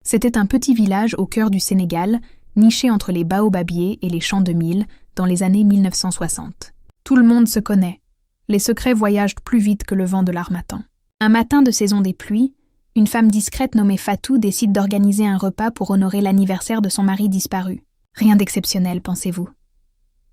C'était un petit village au cœur du Sénégal, niché entre les baobabiers et les champs de mil dans les années 1960. Tout le monde se connaît. Les secrets voyagent plus vite que le vent de l'harmattan. Un matin de saison des pluies, une femme discrète nommée Fatou décide d'organiser un repas pour honorer l'anniversaire de son mari disparu. Rien d'exceptionnel, pensez-vous.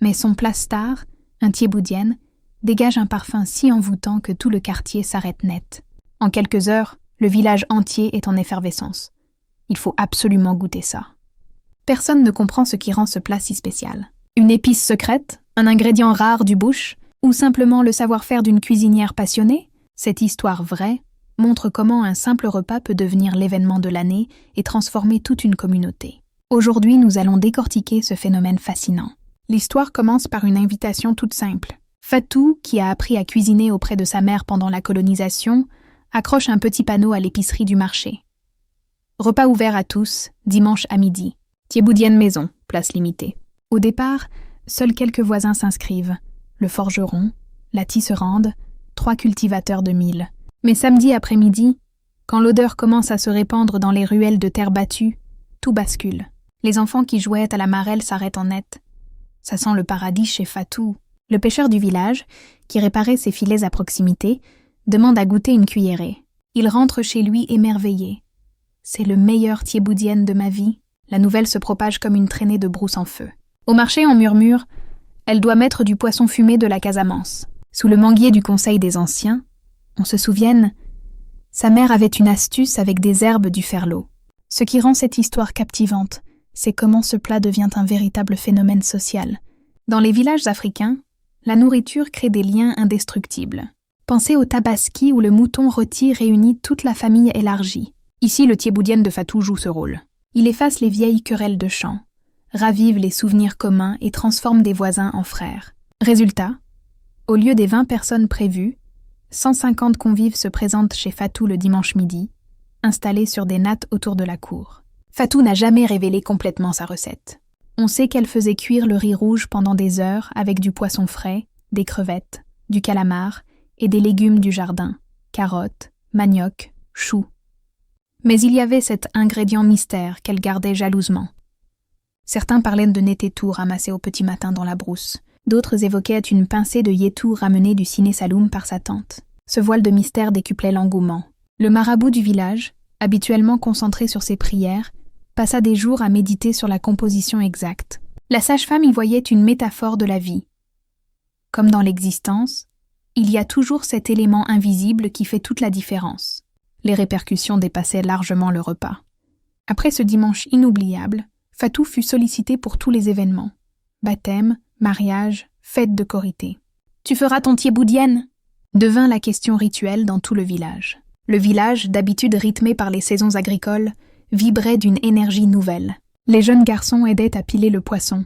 Mais son plat star, un thiéboudienne, dégage un parfum si envoûtant que tout le quartier s'arrête net. En quelques heures, le village entier est en effervescence. Il faut absolument goûter ça. Personne ne comprend ce qui rend ce plat si spécial. Une épice secrète, un ingrédient rare du bush, ou simplement le savoir-faire d'une cuisinière passionnée? Cette histoire vraie montre comment un simple repas peut devenir l'événement de l'année et transformer toute une communauté. Aujourd'hui, nous allons décortiquer ce phénomène fascinant. L'histoire commence par une invitation toute simple. Fatou, qui a appris à cuisiner auprès de sa mère pendant la colonisation, accroche un petit panneau à l'épicerie du marché. Repas ouvert à tous, dimanche à midi. Thiéboudienne maison, place limitée. Au départ, seuls quelques voisins s'inscrivent. Le forgeron, la tisserande, 3 cultivateurs de mil. Mais samedi après-midi, quand l'odeur commence à se répandre dans les ruelles de terre battue, tout bascule. Les enfants qui jouaient à la marelle s'arrêtent en net. Ça sent le paradis chez Fatou. Le pêcheur du village, qui réparait ses filets à proximité, demande à goûter une cuillerée. Il rentre chez lui émerveillé. C'est le meilleur thiéboudienne de ma vie. La nouvelle se propage comme une traînée de brousse en feu. Au marché, on murmure « Elle doit mettre du poisson fumé de la Casamance ». Sous le manguier du Conseil des Anciens, on se souvienne, sa mère avait une astuce avec des herbes du Ferlo. Ce qui rend cette histoire captivante, c'est comment ce plat devient un véritable phénomène social. Dans les villages africains, la nourriture crée des liens indestructibles. Pensez au tabaski où le mouton rôti réunit toute la famille élargie. Ici, le thiéboudienne de Fatou joue ce rôle. Il efface les vieilles querelles de champs, ravive les souvenirs communs et transforme des voisins en frères. Résultat, au lieu des 20 personnes prévues, 150 convives se présentent chez Fatou le dimanche midi, installés sur des nattes autour de la cour. Fatou n'a jamais révélé complètement sa recette. On sait qu'elle faisait cuire le riz rouge pendant des heures avec du poisson frais, des crevettes, du calamar et des légumes du jardin, carottes, manioc, choux. Mais il y avait cet ingrédient mystère qu'elle gardait jalousement. Certains parlaient de nététou ramassé au petit matin dans la brousse. D'autres évoquaient une pincée de yétou ramenée du Ciné Saloum par sa tante. Ce voile de mystère décuplait l'engouement. Le marabout du village, habituellement concentré sur ses prières, passa des jours à méditer sur la composition exacte. La sage-femme y voyait une métaphore de la vie. Comme dans l'existence, il y a toujours cet élément invisible qui fait toute la différence. Les répercussions dépassaient largement le repas. Après ce dimanche inoubliable, Fatou fut sollicité pour tous les événements. Baptême, mariage, fête de Korité. « Tu feras ton thiéboudienne » devint la question rituelle dans tout le village. Le village, d'habitude rythmé par les saisons agricoles, vibrait d'une énergie nouvelle. Les jeunes garçons aidaient à piler le poisson.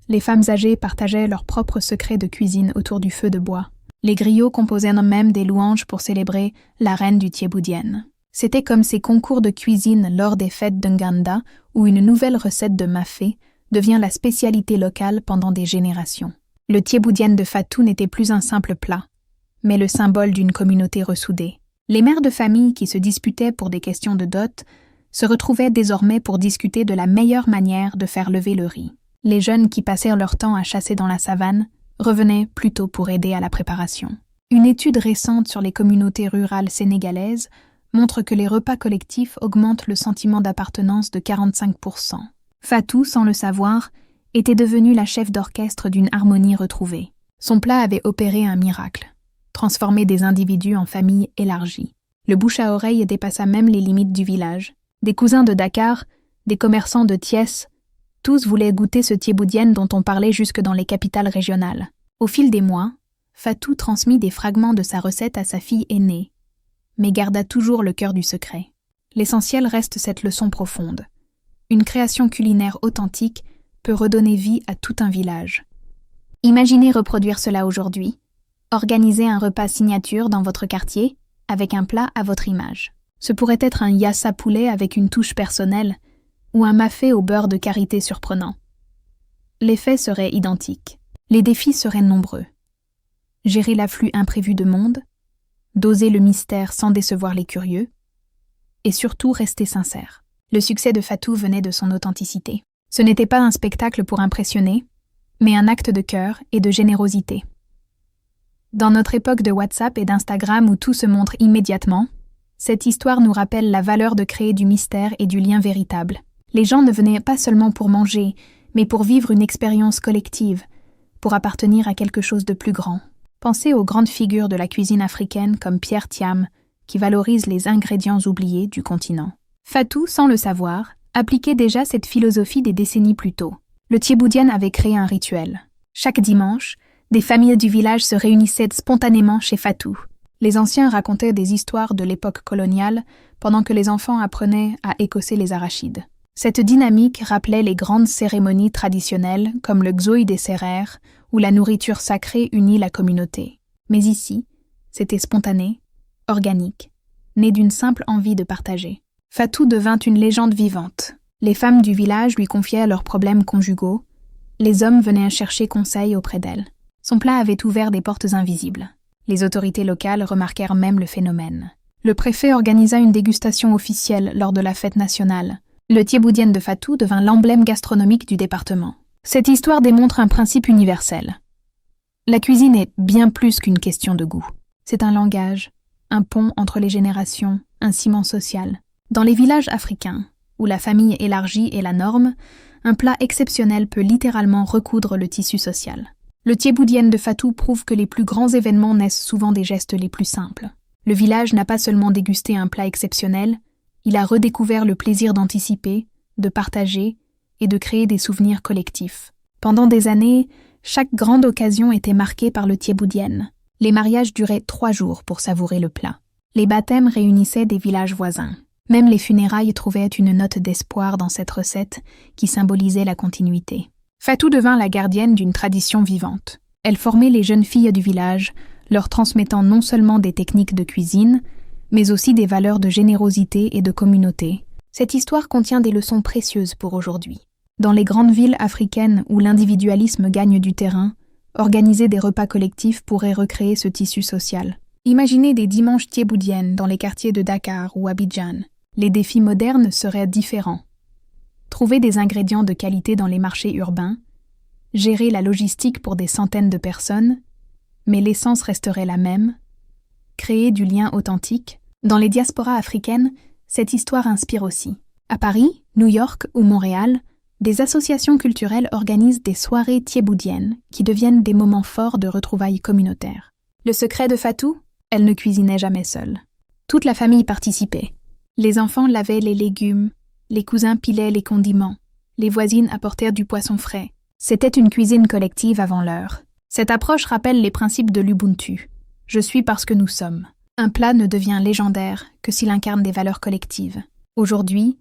Les femmes âgées partageaient leurs propres secrets de cuisine autour du feu de bois. Les griots composaient même des louanges pour célébrer la reine du thiéboudienne. C'était comme ces concours de cuisine lors des fêtes d'Nganda où une nouvelle recette de mafé devient la spécialité locale pendant des générations. Le thiéboudienne de Fatou n'était plus un simple plat, mais le symbole d'une communauté ressoudée. Les mères de famille qui se disputaient pour des questions de dot se retrouvaient désormais pour discuter de la meilleure manière de faire lever le riz. Les jeunes qui passèrent leur temps à chasser dans la savane revenaient plutôt pour aider à la préparation. Une étude récente sur les communautés rurales sénégalaises montre que les repas collectifs augmentent le sentiment d'appartenance de 45%. Fatou, sans le savoir, était devenue la chef d'orchestre d'une harmonie retrouvée. Son plat avait opéré un miracle, transformé des individus en familles élargies. Le bouche à oreille dépassa même les limites du village. Des cousins de Dakar, des commerçants de Thiès, tous voulaient goûter ce thiéboudienne dont on parlait jusque dans les capitales régionales. Au fil des mois, Fatou transmit des fragments de sa recette à sa fille aînée, mais garda toujours le cœur du secret. L'essentiel reste cette leçon profonde. Une création culinaire authentique peut redonner vie à tout un village. Imaginez reproduire cela aujourd'hui. Organisez un repas signature dans votre quartier avec un plat à votre image. Ce pourrait être un yassa poulet avec une touche personnelle ou un mafé au beurre de karité surprenant. L'effet serait identique. Les défis seraient nombreux. Gérer l'afflux imprévu de monde, doser le mystère sans décevoir les curieux, et surtout rester sincère. Le succès de Fatou venait de son authenticité. Ce n'était pas un spectacle pour impressionner, mais un acte de cœur et de générosité. Dans notre époque de WhatsApp et d'Instagram où tout se montre immédiatement, cette histoire nous rappelle la valeur de créer du mystère et du lien véritable. Les gens ne venaient pas seulement pour manger, mais pour vivre une expérience collective, pour appartenir à quelque chose de plus grand. Pensez aux grandes figures de la cuisine africaine comme Pierre Thiam, qui valorise les ingrédients oubliés du continent. Fatou, sans le savoir, appliquait déjà cette philosophie des décennies plus tôt. Le Thieboudienne avait créé un rituel. Chaque dimanche, des familles du village se réunissaient spontanément chez Fatou. Les anciens racontaient des histoires de l'époque coloniale, pendant que les enfants apprenaient à écosser les arachides. Cette dynamique rappelait les grandes cérémonies traditionnelles comme le Xouy des Sérères, où la nourriture sacrée unit la communauté. Mais ici, c'était spontané, organique, né d'une simple envie de partager. Fatou devint une légende vivante. Les femmes du village lui confiaient leurs problèmes conjugaux. Les hommes venaient chercher conseil auprès d'elle. Son plat avait ouvert des portes invisibles. Les autorités locales remarquèrent même le phénomène. Le préfet organisa une dégustation officielle lors de la fête nationale. Le Thieboudienne de Fatou devint l'emblème gastronomique du département. Cette histoire démontre un principe universel. La cuisine est bien plus qu'une question de goût. C'est un langage, un pont entre les générations, un ciment social. Dans les villages africains, où la famille élargie est la norme, un plat exceptionnel peut littéralement recoudre le tissu social. Le Thieboudienne de Fatou prouve que les plus grands événements naissent souvent des gestes les plus simples. Le village n'a pas seulement dégusté un plat exceptionnel, il a redécouvert le plaisir d'anticiper, de partager et de créer des souvenirs collectifs. Pendant des années, chaque grande occasion était marquée par le Thieboudienne. Les mariages duraient 3 jours pour savourer le plat. Les baptêmes réunissaient des villages voisins. Même les funérailles trouvaient une note d'espoir dans cette recette qui symbolisait la continuité. Fatou devint la gardienne d'une tradition vivante. Elle formait les jeunes filles du village, leur transmettant non seulement des techniques de cuisine, mais aussi des valeurs de générosité et de communauté. Cette histoire contient des leçons précieuses pour aujourd'hui. Dans les grandes villes africaines où l'individualisme gagne du terrain, organiser des repas collectifs pourrait recréer ce tissu social. Imaginez des dimanches thieboudiennes dans les quartiers de Dakar ou Abidjan. Les défis modernes seraient différents. Trouver des ingrédients de qualité dans les marchés urbains, gérer la logistique pour des centaines de personnes, mais l'essence resterait la même, créer du lien authentique. Dans les diasporas africaines, cette histoire inspire aussi. À Paris, New York ou Montréal, des associations culturelles organisent des soirées thieboudiennes qui deviennent des moments forts de retrouvailles communautaires. Le secret de Fatou ? Elle ne cuisinait jamais seule. Toute la famille participait. Les enfants lavaient les légumes, les cousins pilaient les condiments, les voisines apportèrent du poisson frais. C'était une cuisine collective avant l'heure. Cette approche rappelle les principes de l'Ubuntu. Je suis parce que nous sommes. Un plat ne devient légendaire que s'il incarne des valeurs collectives. Aujourd'hui,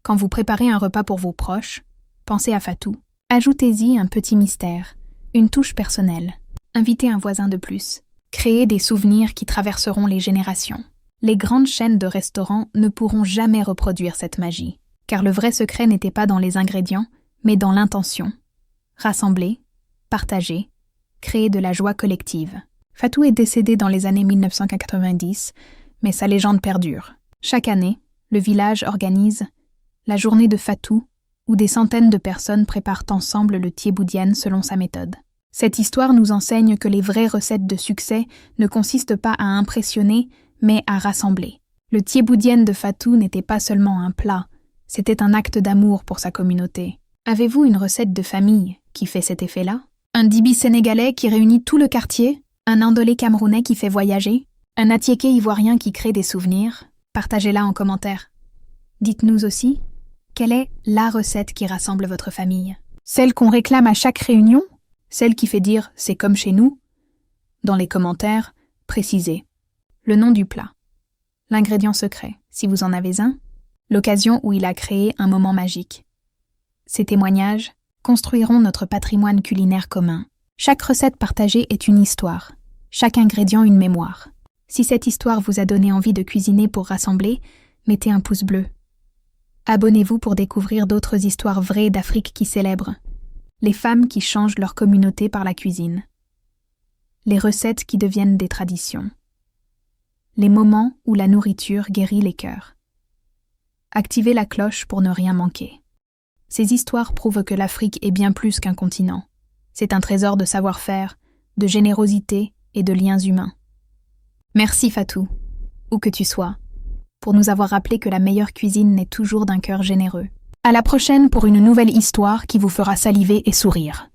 quand vous préparez un repas pour vos proches, pensez à Fatou. Ajoutez-y un petit mystère, une touche personnelle. Invitez un voisin de plus. Créez des souvenirs qui traverseront les générations. Les grandes chaînes de restaurants ne pourront jamais reproduire cette magie, car le vrai secret n'était pas dans les ingrédients, mais dans l'intention. Rassembler, partager, créer de la joie collective. Fatou est décédé dans les années 1990, mais sa légende perdure. Chaque année, le village organise la journée de Fatou, où des centaines de personnes préparent ensemble le thieboudienne selon sa méthode. Cette histoire nous enseigne que les vraies recettes de succès ne consistent pas à impressionner, mais à rassembler. Le thieboudienne de Fatou n'était pas seulement un plat, c'était un acte d'amour pour sa communauté. Avez-vous une recette de famille qui fait cet effet-là ? Un dibi sénégalais qui réunit tout le quartier ? Un indolé camerounais qui fait voyager ? Un atiéké ivoirien qui crée des souvenirs ? Partagez-la en commentaire. Dites-nous aussi, quelle est la recette qui rassemble votre famille ? Celle qu'on réclame à chaque réunion ? Celle qui fait dire « c'est comme chez nous » ? Dans les commentaires, précisez le nom du plat, l'ingrédient secret, si vous en avez un, l'occasion où il a créé un moment magique. Ces témoignages construiront notre patrimoine culinaire commun. Chaque recette partagée est une histoire, chaque ingrédient une mémoire. Si cette histoire vous a donné envie de cuisiner pour rassembler, mettez un pouce bleu. Abonnez-vous pour découvrir d'autres histoires vraies d'Afrique qui célèbrent. Les femmes qui changent leur communauté par la cuisine. Les recettes qui deviennent des traditions. Les moments où la nourriture guérit les cœurs. Activez la cloche pour ne rien manquer. Ces histoires prouvent que l'Afrique est bien plus qu'un continent. C'est un trésor de savoir-faire, de générosité et de liens humains. Merci Fatou, où que tu sois, pour nous avoir rappelé que la meilleure cuisine naît toujours d'un cœur généreux. À la prochaine pour une nouvelle histoire qui vous fera saliver et sourire.